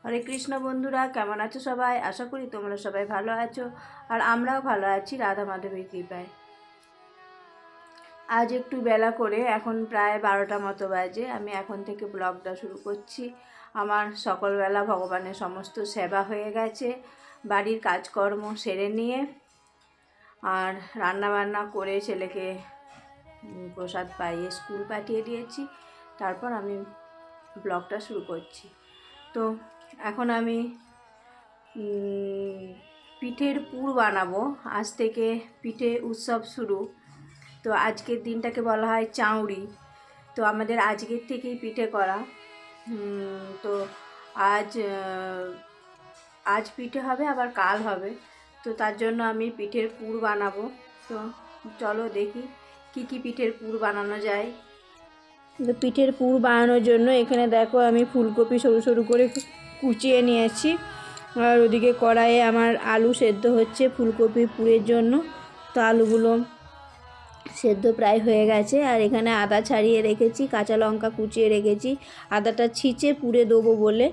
হরে কৃষ্ণ বন্ধুরা, কেমন আছো সবাই? আশা করি তোমরা সবাই ভালো আছো আর আমরাও ভালো আছি রাধা মাধবের কৃপায়। আজ একটু বেলা করে, এখন প্রায় 12টা মতো বাজে, আমি এখন থেকে ব্লগটা শুরু করছি। আমার সকালবেলা ভগবানের সমস্ত সেবা হয়ে গেছে, বাড়ির কাজকর্ম সেরে নিয়ে আর রান্নাবান্না করে ছেলেকে প্রসাদ পাইয়ে স্কুল পাঠিয়ে দিয়েছি। তারপর আমি ব্লগটা শুরু করছি। তো এখন আমি পিঠের পুর বানাবো। আজ থেকে পিঠে উৎসব শুরু। তো আজকের দিনটাকে বলা হয় চাউরি। তো আমাদের আজকের থেকেই পিঠে করা। তো আজ পিঠে হবে, আবার কাল হবে। তো তার জন্য আমি পিঠের পুর বানাবো। তো চলো দেখি কি কি পিঠের পুর বানানো যায়। তো পিঠের পুর বানানোর জন্য এখানে দেখো আমি ফুলকপি সরু সরু করে কুচিয়ে নিয়েছি, আর ওদিকে কড়াইয়ে আমার আলু সেদ্ধ হচ্ছে ফুলকপি পুরের জন্য। তো আলুগুলো সেদ্ধ প্রায় হয়ে গেছে, আর এখানে আদা ছাড়িয়ে রেখেছি, কাঁচা লঙ্কা কুচিয়ে রেখেছি আদাটা ছিঁচে পুড়ে দেবো বলে।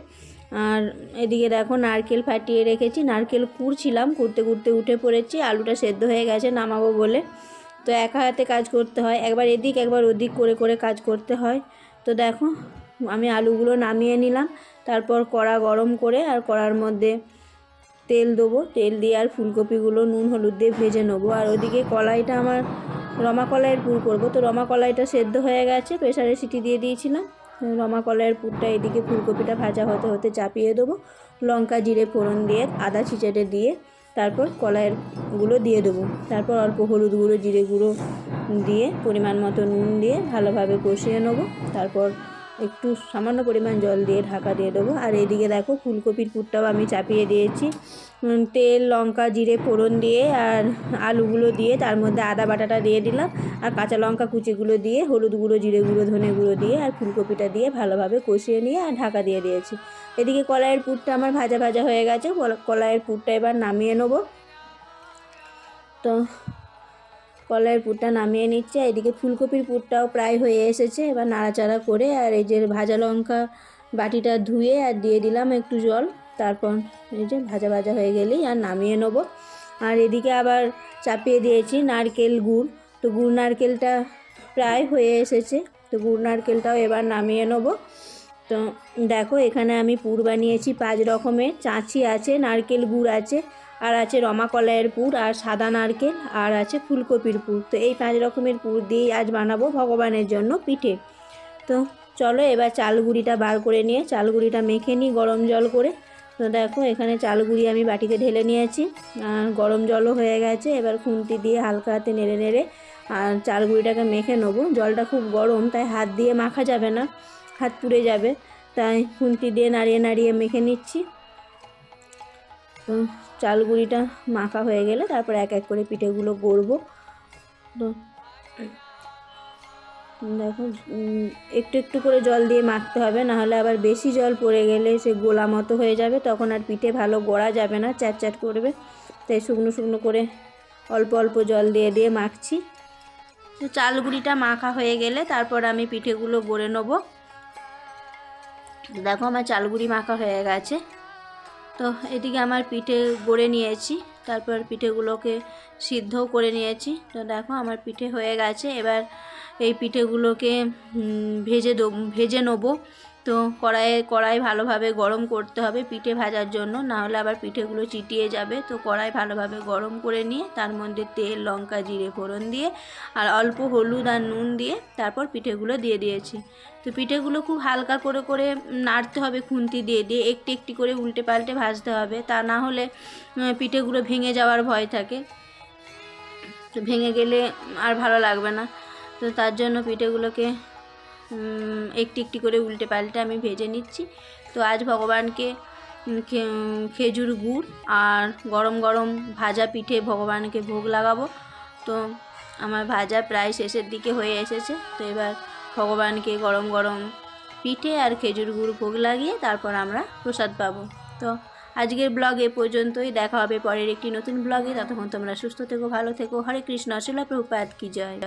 আর এদিকে দেখো নারকেল ফাটিয়ে রেখেছি, নারকেল কুড়ছিলাম, কুড়তে কুড়তে উঠে পড়েছি, আলুটা সেদ্ধ হয়ে গেছে নামাবো বলে। তো একা হাতে কাজ করতে হয়, একবার এদিক একবার ওদিক করে করে কাজ করতে হয়। তো দেখো আমি আলুগুলো নামিয়ে নিলাম, তারপর কড়া গরম করে আর কড়ার মধ্যে তেল দেবো, তেল দিয়ে আর ফুলকপিগুলো নুন হলুদ দিয়ে ভেজে নেবো। আর ওদিকে কলাইটা আমার রমা কলাইয়ের পুর করবো। তো রমা কলাইটা সেদ্ধ হয়ে গেছে, প্রেসারে সিটি দিয়ে দিয়েছিলাম। রমা কলাইয়ের পুরটা এদিকে ফুলকপিটা ভাজা হতে হতে চাপিয়ে দেবো, লঙ্কা জিরে ফোড়ন দিয়ে আদা ছিচেটে দিয়ে তারপর কলাইয়েরগুলো দিয়ে দেবো। তারপর অল্প হলুদ গুঁড়ো জিরে গুঁড়ো দিয়ে পরিমাণ মতো নুন দিয়ে ভালোভাবে কষিয়ে নেবো। তারপর একটু সামান্য পরিমাণ জল দিয়ে ঢাকা দিয়ে দেবো। আর এদিকে দেখো ফুলকপির পুরটাও আমি চাপিয়ে দিয়েছি, তেল লঙ্কা জিরে ফোড়ন দিয়ে আর আলুগুলো দিয়ে তার মধ্যে আদা বাটাটা দিয়ে দিলাম, আর কাঁচা লঙ্কা কুচিগুলো দিয়ে হলুদ গুঁড়ো জিরে গুঁড়ো ধনে গুঁড়ো দিয়ে আর ফুলকপিটা দিয়ে ভালোভাবে কষিয়ে নিয়ে আর ঢাকা দিয়ে দিয়েছি। এদিকে কলাইয়ের পুরটা আমার ভাজা ভাজা হয়ে গেছে, কলাইয়ের পুরটা এবার নামিয়ে নেব। তো কলাইয়ের পুরটা নামিয়ে নিচ্ছে, এদিকে ফুলকপির পুরটাও প্রায় হয়ে এসেছে। এবার নাড়াচাড়া করে আর এই যে ভাজা লঙ্কা বাটিটা ধুয়ে আর দিয়ে দিলাম একটু জল। তারপর এই যে ভাজা ভাজা হয়ে গেলেই আর নামিয়ে নেব। আর এদিকে আবার চাপিয়ে দিয়েছি নারকেল গুড়। তো গুড় নারকেলটা প্রায় হয়ে এসেছে, তো গুড় নারকেলটাও এবার নামিয়ে নেব। তো দেখো এখানে আমি পুর বানিয়েছি 5 রকমের, চাঁচি আছে, নারকেল গুড় আছে, আর আছে রমা কলাইয়ের পুর, আর সাদা নারকেল, আর আছে ফুলকপির পুর। তো এই 5 রকমের পুর দিয়েই আজ বানাবো ভগবানের জন্য পিঠে। তো চলো এবার চালগুড়িটা বার করে নিয়ে চালগুড়িটা মেখে নিই গরম জল করে। তো দেখো এখানে চালগুড়ি আমি বাটিতে ঢেলে নিয়েছি, আর গরম জলও হয়ে গেছে। এবার খুন্তি দিয়ে হালকা হাতে নেড়ে নেড়ে আর চালগুড়িটাকে মেখে নেবো। জলটা খুব গরম, তাই হাত দিয়ে মাখা যাবে না, হাত পুড়ে যাবে, তাই খুন্তি দিয়ে নাড়িয়ে নাড়িয়ে মেখে নিচ্ছি। তো চালগুড়িটা মাখা হয়ে গেলে তারপর এক এক করে পিঠেগুলো গড়বো। তো দেখো একটু একটু করে জল দিয়ে মাখতে হবে, নাহলে আবার বেশি জল পড়ে গেলে সে গোলা মতো হয়ে যাবে, তখন আর পিঠে ভালো গড়া যাবে না, চ্যাট চ্যাট করবে। তাই শুকনো শুকনো করে অল্প অল্প জল দিয়ে দিয়ে মাখছি। তো চালগুড়িটা মাখা হয়ে গেলে তারপর আমি পিঠেগুলো গড়ে নেবো। দেখো আমার চালগুড়ি মাখা হয়ে গেছে। তো এদিকে আমার পিঠে গড়ে নিয়েছি, তারপর পিঠেগুলোকে সিদ্ধও করে নিয়েছি। তো দেখো আমার পিঠে হয়ে গেছে। এবার এই পিঠেগুলোকে ভেজে নেবো। তো কড়াই ভালোভাবে গরম করতে হবে পিঠে ভাজার জন্য, না হলে আবার পিঠেগুলো চিটিয়ে যাবে। তো কড়াই ভালোভাবে গরম করে নিয়ে তার মধ্যে তেল লঙ্কা জিরে ফোড়ন দিয়ে আর অল্প হলুদ আর নুন দিয়ে তারপর পিঠেগুলো দিয়ে দিয়েছি। তো পিঠেগুলো খুব হালকা করে করে নাড়তে হবে, খুন্তি দিয়ে দিয়ে একটি একটি করে উল্টে পাল্টে ভাজতে হবে, তা না হলে পিঠেগুলো ভেঙে যাওয়ার ভয় থাকে। তো ভেঙে গেলে আর ভালো লাগবে না। তো তার জন্য পিঠেগুলোকে একটি একটি করে উল্টে পাল্টে আমি ভেজে নিচ্ছি। তো আজ ভগবানকে খেজুর গুড় আর গরম গরম ভাজা পিঠে ভগবানকে ভোগ লাগাবো। তো আমার ভাজা প্রায় শেষের দিকে হয়ে এসেছে। তো এবার ভগবানকে গরম গরম পিঠে আর খেজুর গুড় ভোগ লাগিয়ে তারপর আমরা প্রসাদ পাবো। তো আজকের ব্লগ এ পর্যন্তই, দেখা হবে পরের একটি নতুন ব্লগে। ততক্ষণ তোমরা সুস্থ থেকো, ভালো থেকো। হরে কৃষ্ণ, শিলা প্রভুপাদ কি জয়।